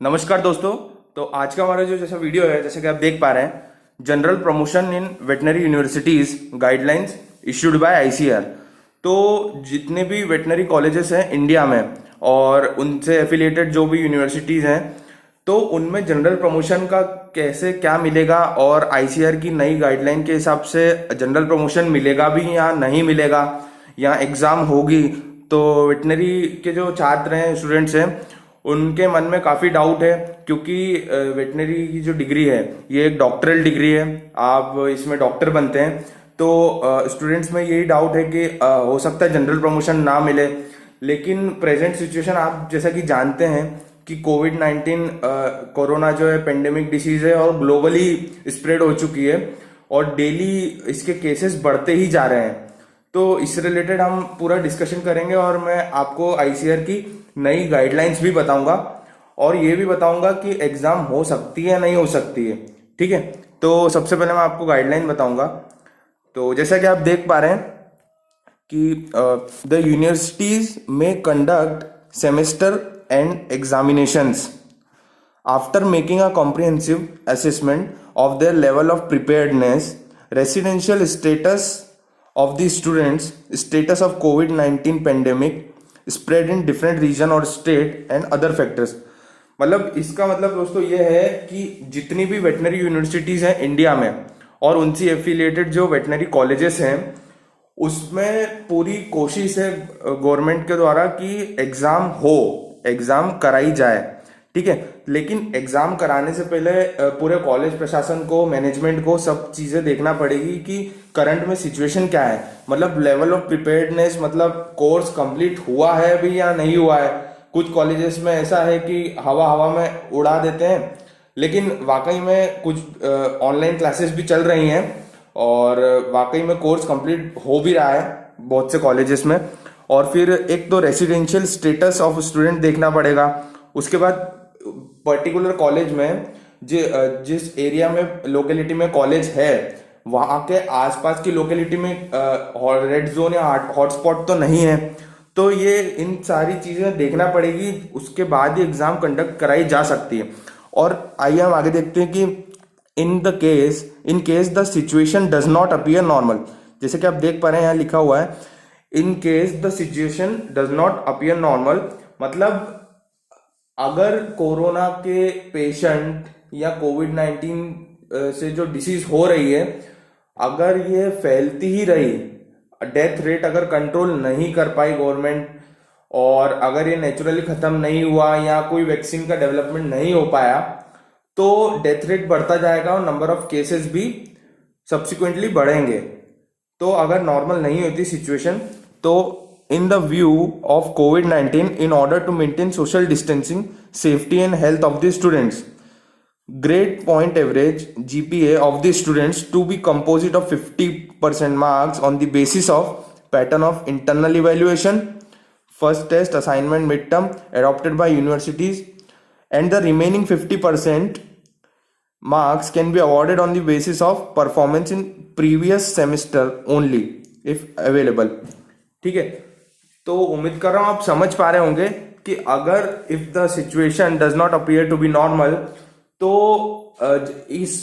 नमस्कार दोस्तों। तो आज का हमारा जो जैसा वीडियो है, जैसे कि आप देख पा रहे हैं, general promotion in veterinary universities guidelines issued by ICR. तो जितने भी वेटनरी कॉलेजेस हैं इंडिया में और उनसे एफिलिएटेड जो भी यूनिवर्सिटीज हैं, तो उनमें जनरल प्रमोशन का कैसे क्या मिलेगा और आईसीआर की नई गाइडलाइन के हिसाब से जनरल प्रमोशन मिलेगा भी या नहीं मिलेगा, या एग्जाम होगी। तो वेटनरी के जो छात्र हैं, स्टूडेंट्स हैं, उनके मन में काफ़ी डाउट है, क्योंकि वेटनरी की जो डिग्री है ये एक डॉक्टरल डिग्री है। आप इसमें डॉक्टर बनते हैं। तो स्टूडेंट्स में यही डाउट है कि हो सकता है जनरल प्रमोशन ना मिले। लेकिन प्रेजेंट सिचुएशन आप जैसा कि जानते हैं कि कोविड-19 कोरोना जो है पेंडेमिक डिसीज है और ग्लोबली स्प्रेड हो चुकी है और डेली इसके केसेस बढ़ते ही जा रहे हैं। तो इससे रिलेटेड हम पूरा डिस्कशन करेंगे और मैं आपको आईसीआर की नई गाइडलाइंस भी बताऊंगा और ये भी बताऊंगा कि एग्जाम हो सकती है या नहीं हो सकती है। ठीक है, तो सबसे पहले मैं आपको गाइडलाइन बताऊंगा। तो जैसा कि आप देख पा रहे हैं कि द यूनिवर्सिटीज में conduct semester and examinations after making a comprehensive assessment of their level of preparedness, residential status of the students, status of COVID-19 pandemic spread in different region और state and other factors। मतलब इसका मतलब दोस्तों ये है कि जितनी भी वेटनरी यूनिवर्सिटीज हैं इंडिया में और उनसे एफिलिएटेड जो वेटनरी कॉलेजेस हैं, उसमें पूरी कोशिश है गवर्नमेंट के द्वारा कि एग्जाम कराई जाए। ठीक है, लेकिन एग्जाम कराने से पहले पूरे कॉलेज प्रशासन को, मैनेजमेंट को सब चीजें देखना पड़ेगी कि करंट में सिचुएशन क्या है। मतलब लेवल ऑफ प्रिपेयर्डनेस, मतलब कोर्स कंप्लीट हुआ है अभी या नहीं हुआ है। कुछ कॉलेजेस में ऐसा है कि हवा हवा में उड़ा देते हैं, लेकिन वाकई में कुछ ऑनलाइन क्लासेस भी चल रही हैं और वाकई में कोर्स कंप्लीट हो भी रहा है बहुत से कॉलेजेस में। और फिर एक तो रेसिडेंशियल स्टेटस ऑफ स्टूडेंट देखना पड़ेगा। उसके बाद पर्टिकुलर कॉलेज में जिस एरिया में लोकेलिटी में कॉलेज है, वहां के आसपास की लोकेलिटी में रेड जोन या हॉटस्पॉट तो नहीं है। तो ये इन सारी चीजें देखना पड़ेगी, उसके बाद ही एग्जाम कंडक्ट कराई जा सकती है। और आइए हम आगे देखते हैं कि in case the situation does not appear normal. जैसे कि आप देख पा रहे हैं, यहाँ लिखा हुआ है in case the situation does not appear normal. मतलब अगर कोरोना के पेशेंट या कोविड-19 से जो डिसीज हो रही है, अगर ये फैलती ही रही, डेथ रेट अगर कंट्रोल नहीं कर पाई गवर्नमेंट, और अगर ये नेचुरली खत्म नहीं हुआ या कोई वैक्सीन का डेवलपमेंट नहीं हो पाया, तो डेथ रेट बढ़ता जाएगा और नंबर ऑफ केसेस भी सब्सिक्वेंटली बढ़ेंगे। तो अगर नॉर्मल नहीं होती सिचुएशन, तो in the view of COVID-19, in order to maintain social distancing, safety and health of the students, grade point average GPA of the students to be composite of 50% marks on the basis of pattern of internal evaluation, first test assignment midterm adopted by universities, and the remaining 50% marks can be awarded on the basis of performance in previous semester only if available। ठीक है, तो उम्मीद कर रहा हूं आप समझ पा रहे होंगे कि अगर if the situation does not appear to be normal, तो इस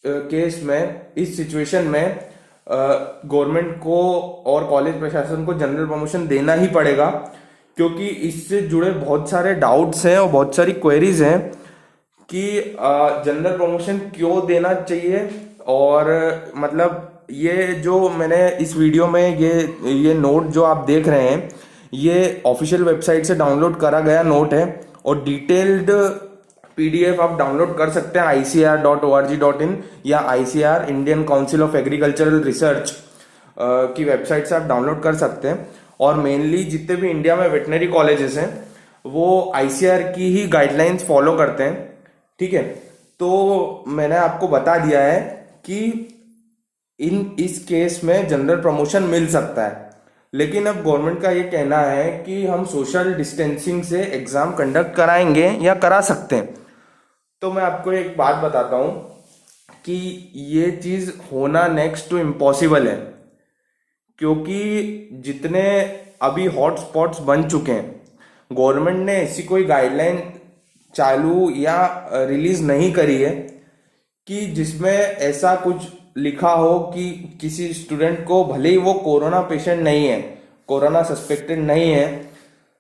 केस में, इस सिचुएशन में गवर्नमेंट को और कॉलेज प्रशासन को जनरल प्रमोशन देना ही पड़ेगा, क्योंकि इससे जुड़े बहुत सारे डाउट्स हैं और बहुत सारी क्वेरीज हैं कि जनरल प्रमोशन क्यों देना चाहिए। और मतलब ये जो मैंने इस वीडियो में ये नोट जो आप देख रहे हैं, ये ऑफिशियल वेबसाइट से डाउनलोड करा गया नोट है और डिटेल्ड पीडीएफ आप डाउनलोड कर सकते हैं ICAR.org.in या ICAR Indian council of agricultural research की वेबसाइट से आप डाउनलोड कर सकते हैं। और मेनली जितने भी इंडिया में वेटनरी कॉलेजेस हैं वो ICAR की ही गाइडलाइंस फॉलो करते हैं। ठीक है, तो मैंने आपको बता दिया है कि इस केस में जनरल प्रमोशन मिल सकता है, लेकिन अब गवर्नमेंट का ये कहना है कि हम सोशल डिस्टेंसिंग से एग्जाम कंडक्ट कराएंगे या करा सकते हैं। तो मैं आपको एक बात बताता हूं कि ये चीज होना नेक्स्ट टू इम्पॉसिबल है, क्योंकि जितने अभी हॉटस्पॉट्स बन चुके हैं, गवर्नमेंट ने ऐसी कोई गाइडलाइन चालू या रिलीज नहीं करी है कि जिसमें ऐसा कुछ लिखा हो कि किसी स्टूडेंट को, भले ही वो कोरोना पेशेंट नहीं है, कोरोना सस्पेक्टेड नहीं है,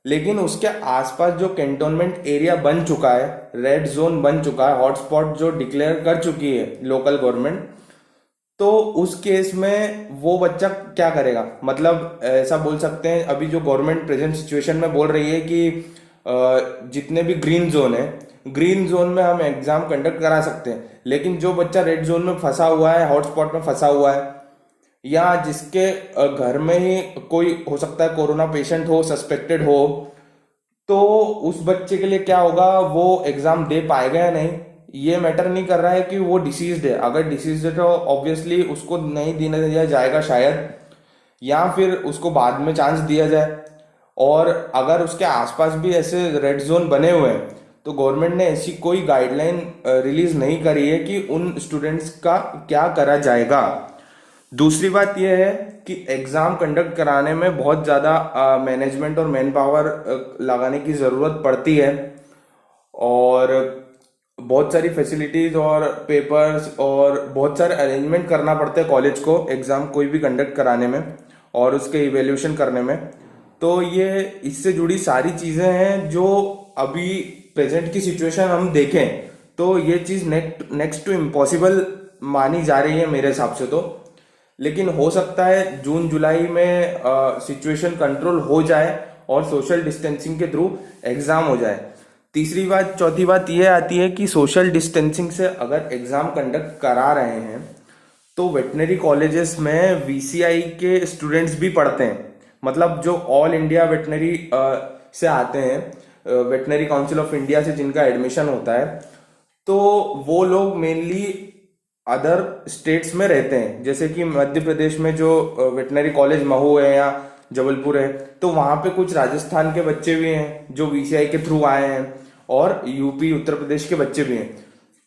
लेकिन उसके आसपास जो कैंटोनमेंट एरिया बन चुका है, रेड जोन बन चुका है, हॉटस्पॉट जो डिक्लेयर कर चुकी है लोकल गवर्नमेंट, तो उस केस में वो बच्चा क्या करेगा? मतलब ऐसा बोल सकते हैं, अभी जो गवर्नमेंट प्रेजेंट सिचुएशन में बोल रही है कि जितने भी ग्रीन जोन है, ग्रीन जोन में हम एग्जाम कंडक्ट करा सकते हैं, लेकिन जो बच्चा रेड जोन में फंसा हुआ है, हॉटस्पॉट में फंसा हुआ है, या जिसके घर में ही कोई हो सकता है कोरोना पेशेंट हो, सस्पेक्टेड हो, तो उस बच्चे के लिए क्या होगा? वो एग्जाम दे पाएगा या नहीं? ये मैटर नहीं कर रहा है कि वो डिसीज्ड है। अगर डिसीज्ड है तो ऑब्वियसली उसको नहीं देने दिया जाएगा शायद, या फिर उसको बाद में चांस दिया जाए। और अगर उसके आसपास भी ऐसे रेड जोन बने हुए हैं, तो गवर्नमेंट ने ऐसी कोई गाइडलाइन रिलीज नहीं करी है कि उन स्टूडेंट्स का क्या करा जाएगा। दूसरी बात यह है कि एग्जाम कंडक्ट कराने में बहुत ज़्यादा मैनेजमेंट और मैन पावर लगाने की ज़रूरत पड़ती है, और बहुत सारी फैसिलिटीज और पेपर्स और बहुत सारे अरेंजमेंट करना पड़ते हैं कॉलेज को एग्जाम कोई भी कंडक्ट कराने में और उसके इवेल्यूशन करने में। तो ये इससे जुड़ी सारी चीज़ें हैं जो अभी प्रेजेंट की सिचुएशन हम देखें तो ये चीज़ नेक्स्ट टू इम्पॉसिबल मानी जा रही है मेरे हिसाब से तो। लेकिन हो सकता है जून जुलाई में सिचुएशन कंट्रोल हो जाए और सोशल डिस्टेंसिंग के थ्रू एग्जाम हो जाए। तीसरी बात, चौथी बात ये आती है कि सोशल डिस्टेंसिंग से अगर एग्जाम कंडक्ट करा रहे हैं तो वेटनरी कॉलेजेस में वीसीआई के स्टूडेंट्स भी पढ़ते हैं, मतलब जो ऑल इंडिया वेटनरी से आते हैं, वेटनरी काउंसिल ऑफ इंडिया से जिनका एडमिशन होता है, तो वो लोग मेनली अदर स्टेट्स में रहते हैं। जैसे कि मध्य प्रदेश में जो वेटनरी कॉलेज महू है या जबलपुर है, तो वहाँ पे कुछ राजस्थान के बच्चे भी हैं जो वीसीआई के थ्रू आए हैं, और यूपी उत्तर प्रदेश के बच्चे भी हैं।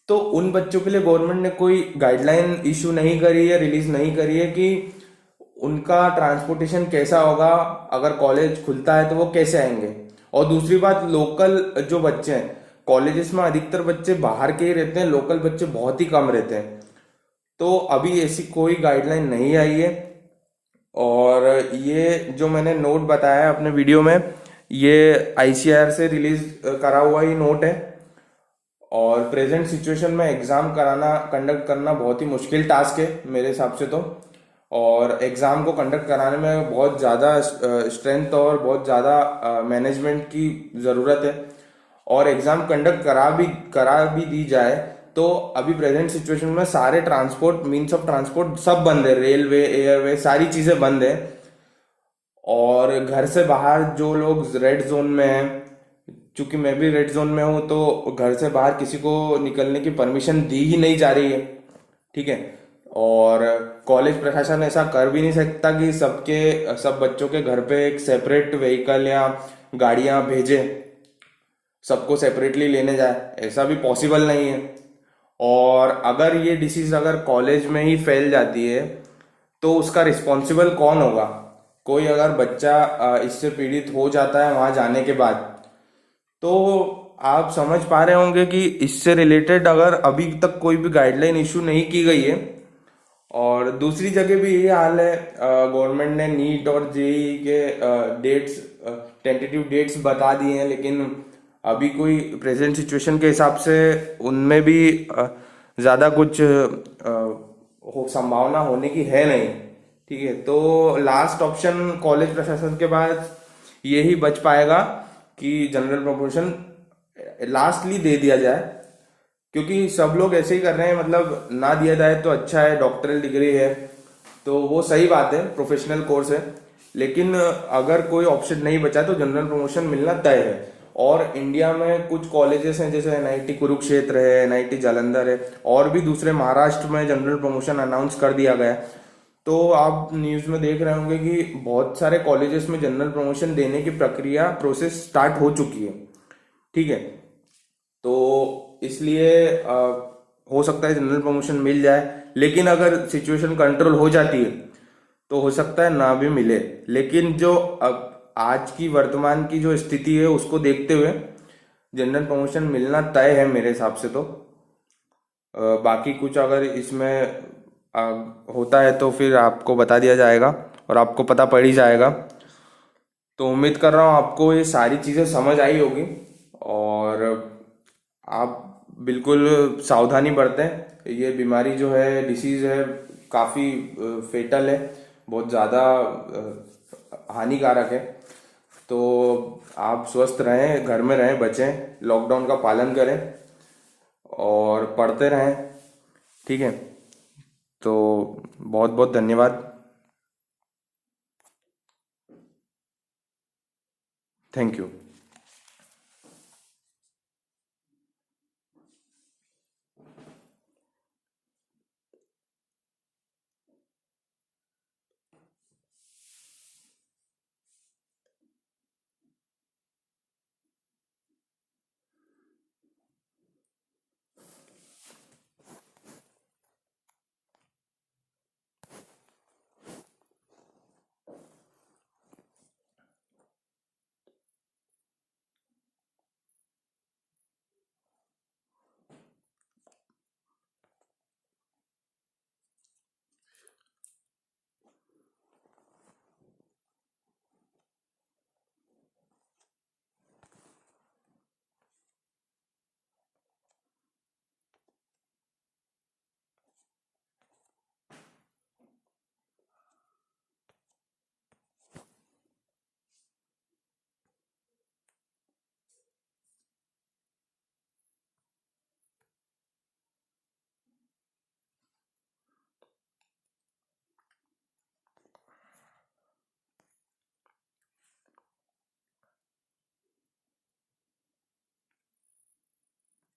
तो उन बच्चों के लिए गवर्नमेंट ने कोई गाइडलाइन इशू नहीं करी है, रिलीज नहीं करी है कि उनका ट्रांसपोर्टेशन कैसा होगा, अगर कॉलेज खुलता है तो वो कैसे आएंगे। और दूसरी बात, लोकल जो बच्चे हैं, कॉलेजेस में अधिकतर बच्चे बाहर के ही रहते हैं, लोकल बच्चे बहुत ही कम रहते हैं। तो अभी ऐसी कोई गाइडलाइन नहीं आई है, और ये जो मैंने नोट बताया अपने वीडियो में, ये आईसीआर से रिलीज करा हुआ ही नोट है। और प्रेजेंट सिचुएशन में एग्जाम कंडक्ट करना बहुत ही मुश्किल टास्क है मेरे हिसाब से तो, और एग्जाम को कंडक्ट कराने में बहुत ज़्यादा स्ट्रेंथ और बहुत ज़्यादा मैनेजमेंट की ज़रूरत है। और एग्जाम कंडक्ट करा भी दी जाए तो अभी प्रेजेंट सिचुएशन में सारे ट्रांसपोर्ट, मीन्स ऑफ ट्रांसपोर्ट सब बंद है, रेलवे, एयरवे, सारी चीज़ें बंद है। और घर से बाहर जो लोग रेड जोन में हैं, चूंकि मैं भी रेड जोन में हूँ, तो घर से बाहर किसी को निकलने की परमिशन दी ही नहीं जा रही है, ठीक है। और कॉलेज प्रशासन ऐसा कर भी नहीं सकता कि सब बच्चों के घर पे एक सेपरेट व्हीकल या गाड़ियां भेजे, सबको सेपरेटली लेने जाए, ऐसा भी पॉसिबल नहीं है। और अगर ये डिसीज अगर कॉलेज में ही फैल जाती है तो उसका रिस्पॉन्सिबल कौन होगा? कोई अगर बच्चा इससे पीड़ित हो जाता है वहां जाने के बाद, तो आप समझ पा रहे होंगे कि इससे रिलेटेड अगर अभी तक कोई भी गाइडलाइन इशू नहीं की गई है। और दूसरी जगह भी ये हाल है, गवर्नमेंट ने नीट और जेई के डेट्स, टेंटेटिव डेट्स बता दिए हैं, लेकिन अभी कोई प्रेजेंट सिचुएशन के हिसाब से उनमें भी ज़्यादा कुछ संभावना होने की है नहीं, ठीक है। तो लास्ट ऑप्शन कॉलेज प्रशासन के पास यही बच पाएगा कि जनरल प्रमोशन लास्टली दे दिया जाए, क्योंकि सब लोग ऐसे ही कर रहे हैं, मतलब ना दिया जाए तो अच्छा है, डॉक्टरल डिग्री है तो वो सही बात है, प्रोफेशनल कोर्स है। लेकिन अगर कोई ऑप्शन नहीं बचा तो जनरल प्रमोशन मिलना तय है। और इंडिया में कुछ कॉलेजेस हैं, जैसे एनआईटी कुरुक्षेत्र है, एनआईटी जालंधर है, और भी दूसरे महाराष्ट्र में जनरल प्रमोशन अनाउंस कर दिया गया है। तो आप न्यूज़ में देख रहे होंगे कि बहुत सारे कॉलेजेस में जनरल प्रमोशन देने की प्रक्रिया, प्रोसेस स्टार्ट हो चुकी है, ठीक है। तो इसलिए हो सकता है जनरल प्रमोशन मिल जाए, लेकिन अगर सिचुएशन कंट्रोल हो जाती है तो हो सकता है ना भी मिले। लेकिन जो अब आज की वर्तमान की जो स्थिति है उसको देखते हुए जनरल प्रमोशन मिलना तय है मेरे हिसाब से तो। बाकी कुछ अगर इसमें अ, होता है तो फिर आपको बता दिया जाएगा और आपको पता पड़ ही जाएगा। तो उम्मीद कर रहा हूँ आपको ये सारी चीज़ें समझ आई होगी और आप बिल्कुल सावधानी बरतें। ये बीमारी जो है, डिसीज़ है, काफ़ी फेटल है, बहुत ज़्यादा हानिकारक है। तो आप स्वस्थ रहें, घर में रहें, बचें, लॉकडाउन का पालन करें और पढ़ते रहें। ठीक है, तो बहुत बहुत धन्यवाद। Thank you.